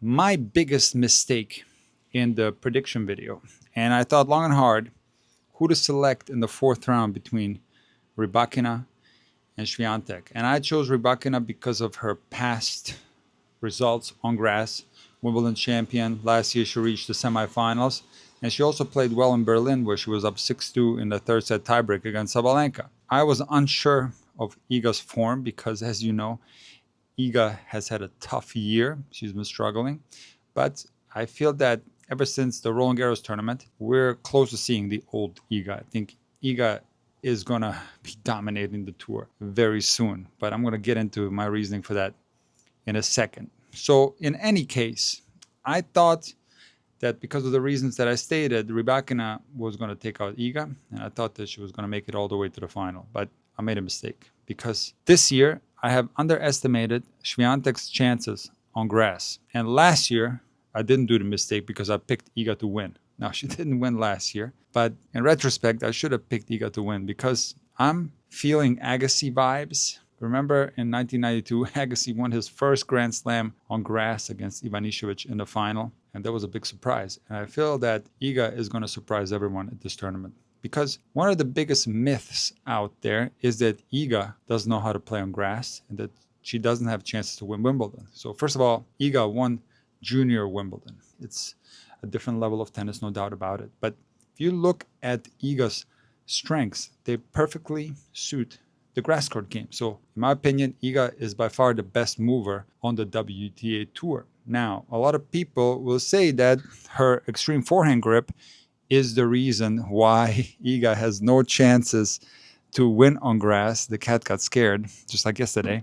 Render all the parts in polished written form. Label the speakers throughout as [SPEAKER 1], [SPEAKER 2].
[SPEAKER 1] my biggest mistake in the prediction video. And I thought long and hard who to select in the fourth round between Rybakina and Swiatek. And I chose Rybakina because of her past results on grass. Wimbledon champion. Last year she reached the semifinals. And she also played well in Berlin, where she was up 6-2 in the third set tiebreak against Sabalenka. I was unsure of Iga's form because, as you know, Iga has had a tough year. She's been struggling. But I feel that ever since the Roland Garros tournament, we're close to seeing the old Iga. I think Iga is going to be dominating the tour very soon. But I'm going to get into my reasoning for that in a second. So in any case, I thought that because of the reasons that I stated, Rybakina was going to take out Iga, and I thought that she was going to make it all the way to the final. But I made a mistake because this year I have underestimated Swiatek's chances on grass. And last year, I didn't do the mistake because I picked Iga to win. Now, she didn't win last year, but in retrospect, I should have picked Iga to win because I'm feeling Agassi vibes. Remember in 1992, Agassi won his first Grand Slam on grass against Ivanisevic in the final, and that was a big surprise. And I feel that Iga is going to surprise everyone at this tournament. Because one of the biggest myths out there is that Iga doesn't know how to play on grass and that she doesn't have chances to win Wimbledon. So first of all, Iga won Junior Wimbledon. It's a different level of tennis, no doubt about it. But if you look at Iga's strengths, they perfectly suit the grass court game. So in my opinion, Iga is by far the best mover on the WTA Tour. Now, a lot of people will say that her extreme forehand grip is the reason why Iga has no chances to win on grass. The cat got scared, just like yesterday.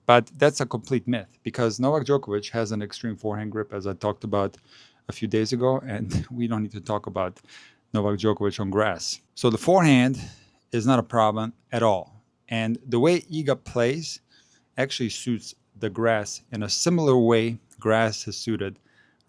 [SPEAKER 1] But that's a complete myth because Novak Djokovic has an extreme forehand grip, as I talked about a few days ago, and we don't need to talk about Novak Djokovic on grass. So the forehand is not a problem at all. And the way Iga plays actually suits the grass in a similar way grass has suited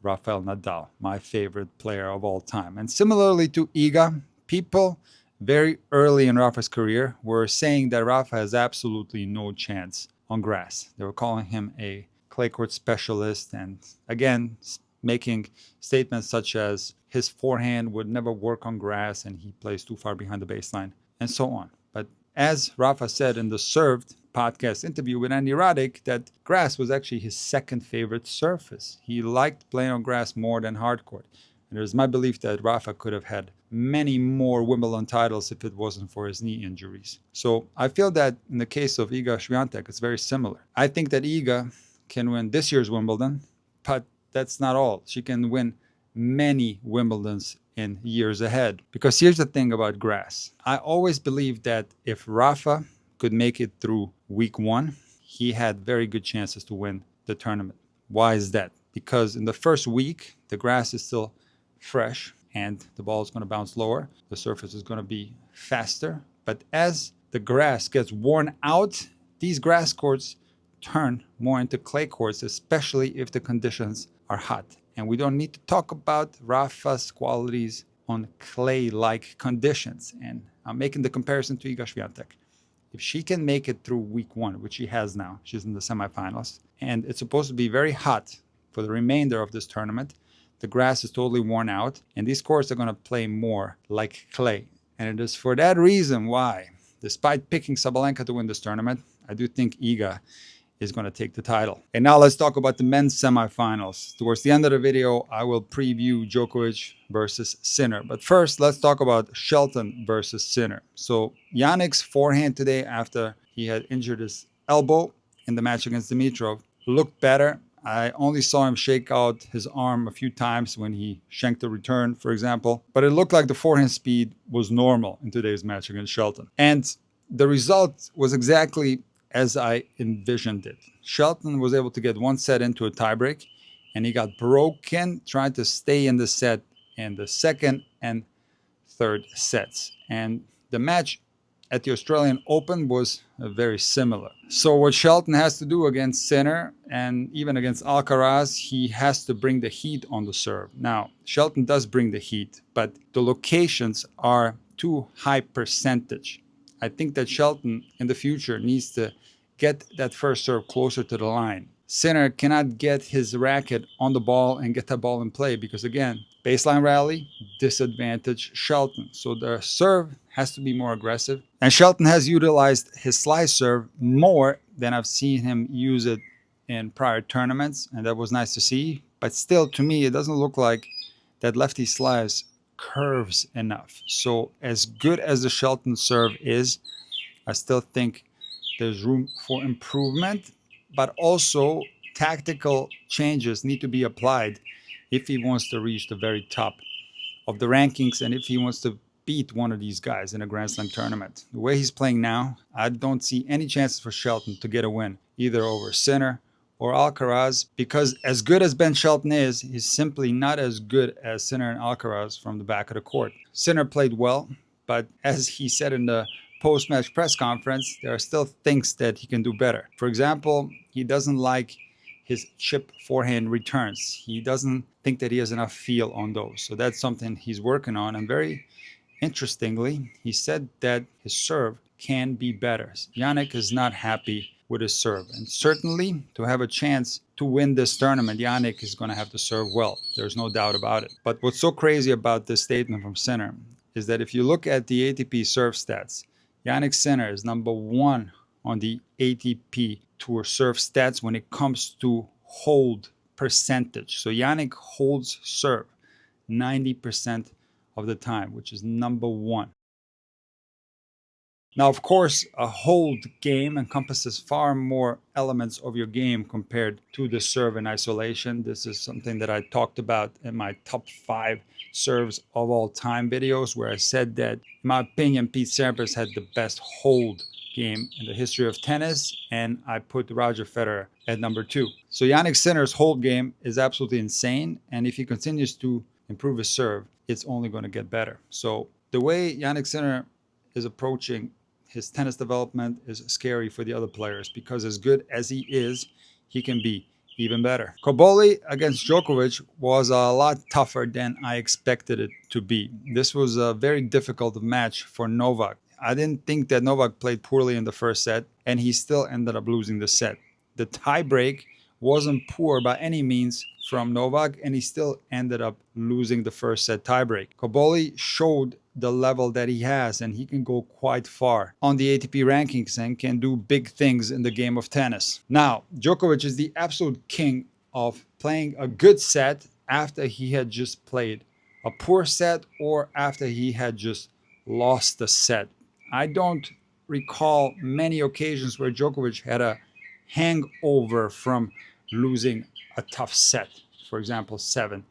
[SPEAKER 1] Rafael Nadal, my favorite player of all time. And similarly to Iga, people very early in Rafa's career were saying that Rafa has absolutely no chance on grass. They were calling him a clay court specialist and, again, making statements such as his forehand would never work on grass and he plays too far behind the baseline and so on. But as Rafa said in the Served podcast interview with Andy Roddick, that grass was actually his second favorite surface. He liked playing on grass more than hard court. And it is my belief that Rafa could have had many more Wimbledon titles if it wasn't for his knee injuries. So I feel that in the case of Iga Swiatek, it's very similar. I think that Iga can win this year's Wimbledon, but that's not all. She can win many Wimbledons in years ahead. Because here's the thing about grass. I always believed that if Rafa could make it through week one, he had very good chances to win the tournament. Why is that? Because in the first week, the grass is still fresh and the ball is going to bounce lower. The surface is going to be faster. But as the grass gets worn out, these grass courts turn more into clay courts, especially if the conditions are hot. And we don't need to talk about Rafa's qualities on clay-like conditions. And I'm making the comparison to Iga Swiatek. If she can make it through week one, which she has now, she's in the semifinals, and it's supposed to be very hot for the remainder of this tournament, the grass is totally worn out, and these courts are going to play more like clay. And it is for that reason why, despite picking Sabalenka to win this tournament, I do think Iga is going to take the title. And now let's talk about the men's semifinals. Towards the end of the video, I will preview Djokovic versus Sinner. But first, let's talk about Shelton versus Sinner. So Yannick's forehand today, after he had injured his elbow in the match against Dimitrov, looked better. I only saw him shake out his arm a few times when he shanked the return, for example. But it looked like the forehand speed was normal in today's match against Shelton. And the result was exactly as I envisioned it. Shelton was able to get one set into a tiebreak, and he got broken trying to stay in the set in the second and third sets. And the match at the Australian Open was very similar. So what Shelton has to do against Sinner and even against Alcaraz, he has to bring the heat on the serve. Now, Shelton does bring the heat, but the locations are too high percentage. I think that Shelton in the future needs to get that first serve closer to the line. Sinner cannot get his racket on the ball and get that ball in play because, again, baseline rally, disadvantage Shelton. So the serve has to be more aggressive. And Shelton has utilized his slice serve more than I've seen him use it in prior tournaments, and that was nice to see. But still, to me, it doesn't look like that lefty slice curves enough. So as good as the Shelton serve is, I still think there's room for improvement, but also tactical changes need to be applied if he wants to reach the very top of the rankings and if he wants to beat one of these guys in a Grand Slam tournament. The way he's playing now, I don't see any chances for Shelton to get a win, either over Sinner or Alcaraz, because as good as Ben Shelton is, he's simply not as good as Sinner and Alcaraz from the back of the court. Sinner played well, but as he said in the post-match press conference, there are still things that he can do better. For example, he doesn't like his chip forehand returns. He doesn't think that he has enough feel on those. So that's something he's working on. And very interestingly, he said that his serve can be better. Jannik is not happy with his serve. And certainly, to have a chance to win this tournament, Jannik is going to have to serve well. There's no doubt about it. But what's so crazy about this statement from Sinner is that if you look at the ATP serve stats, Jannik Sinner is number 1 on the ATP Tour serve stats when it comes to hold percentage. So Jannik holds serve 90% of the time, which is number 1. Now, of course, a hold game encompasses far more elements of your game compared to the serve in isolation. This is something that I talked about in my top 5 serves of all time videos, where I said that, in my opinion, Pete Sampras had the best hold game in the history of tennis, and I put Roger Federer at number 2. So Jannik Sinner's hold game is absolutely insane, and if he continues to improve his serve, it's only going to get better. So the way Jannik Sinner is approaching his tennis development is scary for the other players, because as good as he is, he can be even better. Cobolli against Djokovic was a lot tougher than I expected it to be. This was a very difficult match for Novak. I didn't think that Novak played poorly in the first set, and he still ended up losing the set. The tiebreak wasn't poor by any means from Novak, and he still ended up losing the first set tiebreak. Cobolli showed the level that he has, and he can go quite far on the ATP rankings and can do big things in the game of tennis. Now, Djokovic is the absolute king of playing a good set after he had just played a poor set or after he had just lost the set. I don't recall many occasions where Djokovic had a hangover from losing a tough set, for example, 7-6.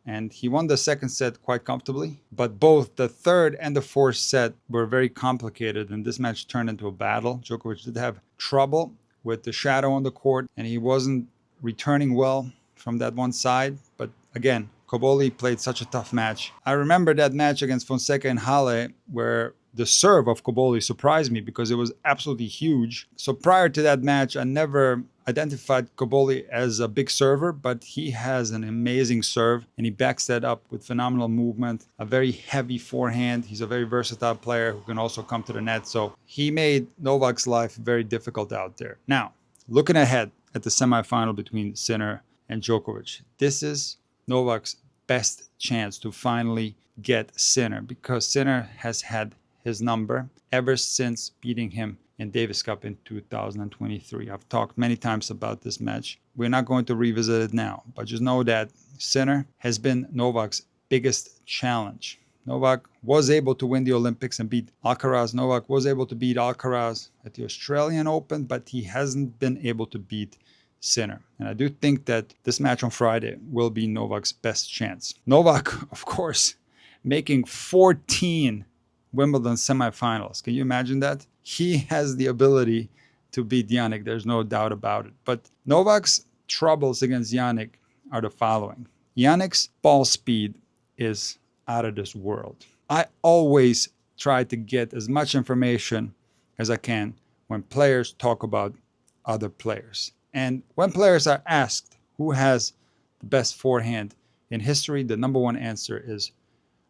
[SPEAKER 1] And he won the second set quite comfortably, but both the third and the fourth set were very complicated, and this match turned into a battle. Djokovic did have trouble with the shadow on the court, and he wasn't returning well from that one side. But again, Cobolli played such a tough match. I remember that match against Fonseca in Halle, where the serve of Cobolli surprised me because it was absolutely huge. So prior to that match, I never identified Cobolli as a big server, but he has an amazing serve, and he backs that up with phenomenal movement, a very heavy forehand. He's a very versatile player who can also come to the net. So he made Novak's life very difficult out there. Now, looking ahead at the semifinal between Sinner and Djokovic, this is Novak's best chance to finally get Sinner, because Sinner has had his number ever since beating him in Davis Cup in 2023. I've talked many times about this match. We're not going to revisit it now, but just know that Sinner has been Novak's biggest challenge. Novak was able to win the Olympics and beat Alcaraz. Novak was able to beat Alcaraz at the Australian Open, but he hasn't been able to beat Sinner. And I do think that this match on Friday will be Novak's best chance. Novak, of course, making 14 Wimbledon semifinals. Can you imagine that? He has the ability to beat Jannik. There's no doubt about it. But Novak's troubles against Jannik are the following. Jannik's ball speed is out of this world. I always try to get as much information as I can when players talk about other players. And when players are asked who has the best forehand in history, the number one answer is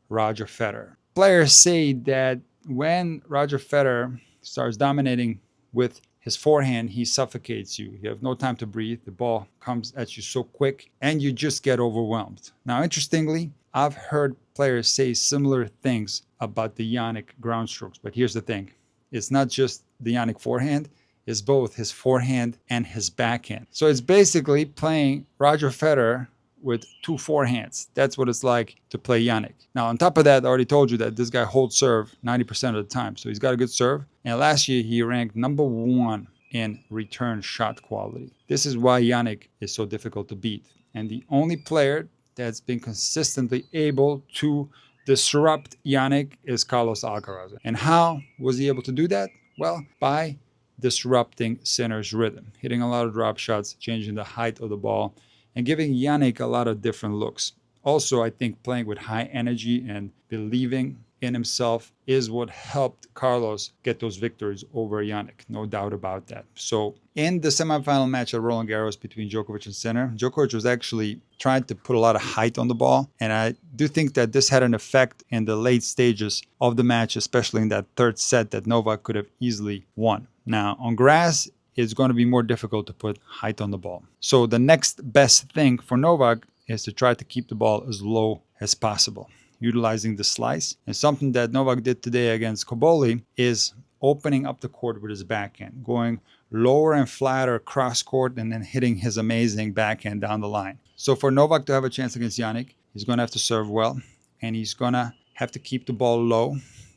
[SPEAKER 1] Roger Federer. Players say that when Roger Federer starts dominating with his forehand, he suffocates you. You have no time to breathe. The ball comes at you so quick and you just get overwhelmed. Now, interestingly, I've heard players say similar things about the Jannik ground strokes. But here's the thing. It's not just the Jannik forehand. It's both his forehand and his backhand. So it's basically playing Roger Federer with two forehands. That's what it's like to play Jannik. Now, on top of that, I already told you that this guy holds serve 90% of the time. So he's got a good serve. And last year, he ranked #1 in return shot quality. This is why Jannik is so difficult to beat. And the only player that's been consistently able to disrupt Jannik is Carlos Alcaraz. And how was he able to do that? Well, by disrupting Sinner's rhythm, hitting a lot of drop shots, changing the height of the ball, and giving Jannik a lot of different looks. Also, I think playing with high energy and believing in himself is what helped Carlos get those victories over Jannik. No doubt about that. So in the semifinal match at Roland Garros between Djokovic and Sinner, Djokovic was actually trying to put a lot of height on the ball. And I do think that this had an effect in the late stages of the match, especially in that third set that Novak could have easily won. Now, on grass, it's going to be more difficult to put height on the ball. So the next best thing for Novak is to try to keep the ball as low as possible, utilizing the slice. And something that Novak did today against Cobolli is opening up the court with his backhand, going lower and flatter cross court and then hitting his amazing backhand down the line. So for Novak to have a chance against Jannik, he's going to have to serve well, and he's going to have to keep the ball low,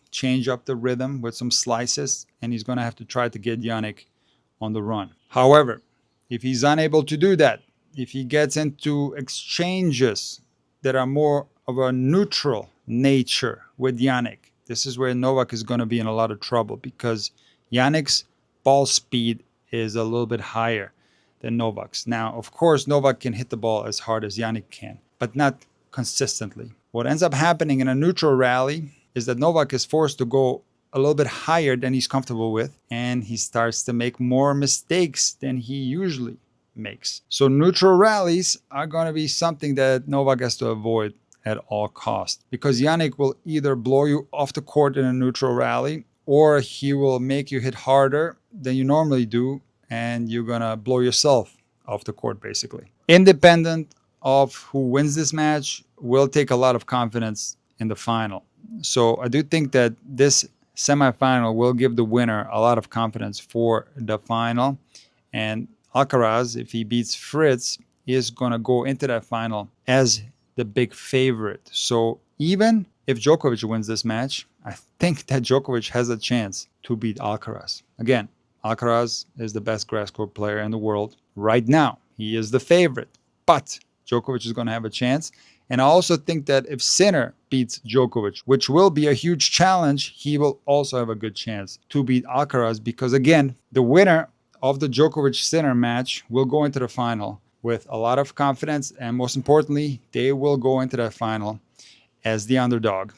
[SPEAKER 1] change up the rhythm with some slices, and he's going to have to try to get Jannik on the run. However, if he's unable to do that, if he gets into exchanges that are more of a neutral nature with Jannik, this is where Novak is going to be in a lot of trouble, because Jannik's ball speed is a little bit higher than Novak's. Now, of course, Novak can hit the ball as hard as Jannik can, but not consistently. What ends up happening in a neutral rally is that Novak is forced to go a little bit higher than he's comfortable with, and he starts to make more mistakes than he usually makes. So neutral rallies are going to be something that Novak has to avoid at all costs, because Jannik will either blow you off the court in a neutral rally, or he will make you hit harder than you normally do, and you're going to blow yourself off the court, basically. Independent of who wins this match, will take a lot of confidence in the final. So I do think that this semifinal will give the winner a lot of confidence for the final. And Alcaraz, if he beats Fritz, is going to go into that final as the big favorite. So even if Djokovic wins this match, I think that Djokovic has a chance to beat Alcaraz. Again, Alcaraz is the best grass court player in the world right now. He is the favorite, but Djokovic is going to have a chance. And I also think that if Sinner beats Djokovic, which will be a huge challenge, he will also have a good chance to beat Alcaraz, because again, the winner of the Djokovic-Sinner match will go into the final with a lot of confidence, and most importantly, they will go into that final as the underdog.